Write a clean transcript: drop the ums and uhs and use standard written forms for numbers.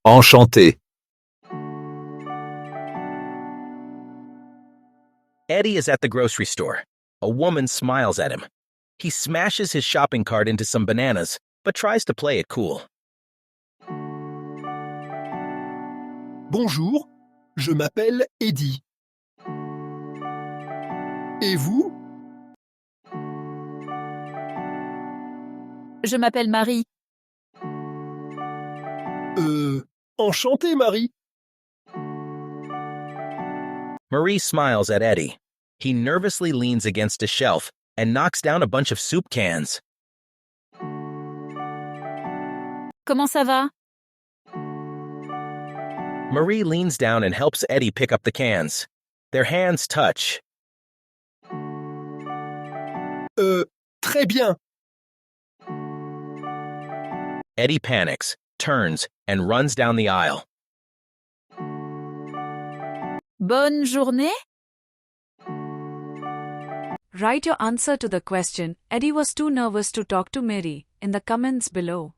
Enchantée. Eddie is at the grocery store. A woman smiles at him. He smashes his shopping cart into some bananas, but tries to play it cool. Bonjour, je m'appelle Eddie. Et vous? Je m'appelle Marie. Enchantée, Marie. Marie smiles at Eddie. He nervously leans against a shelf and knocks down a bunch of soup cans. Comment ça va? Marie leans down and helps Eddie pick up the cans. Their hands touch. Très bien. Eddie panics, turns, and runs down the aisle. Bonne journée? Write your answer to the question, Eddie was too nervous to talk to Mary, in the comments below.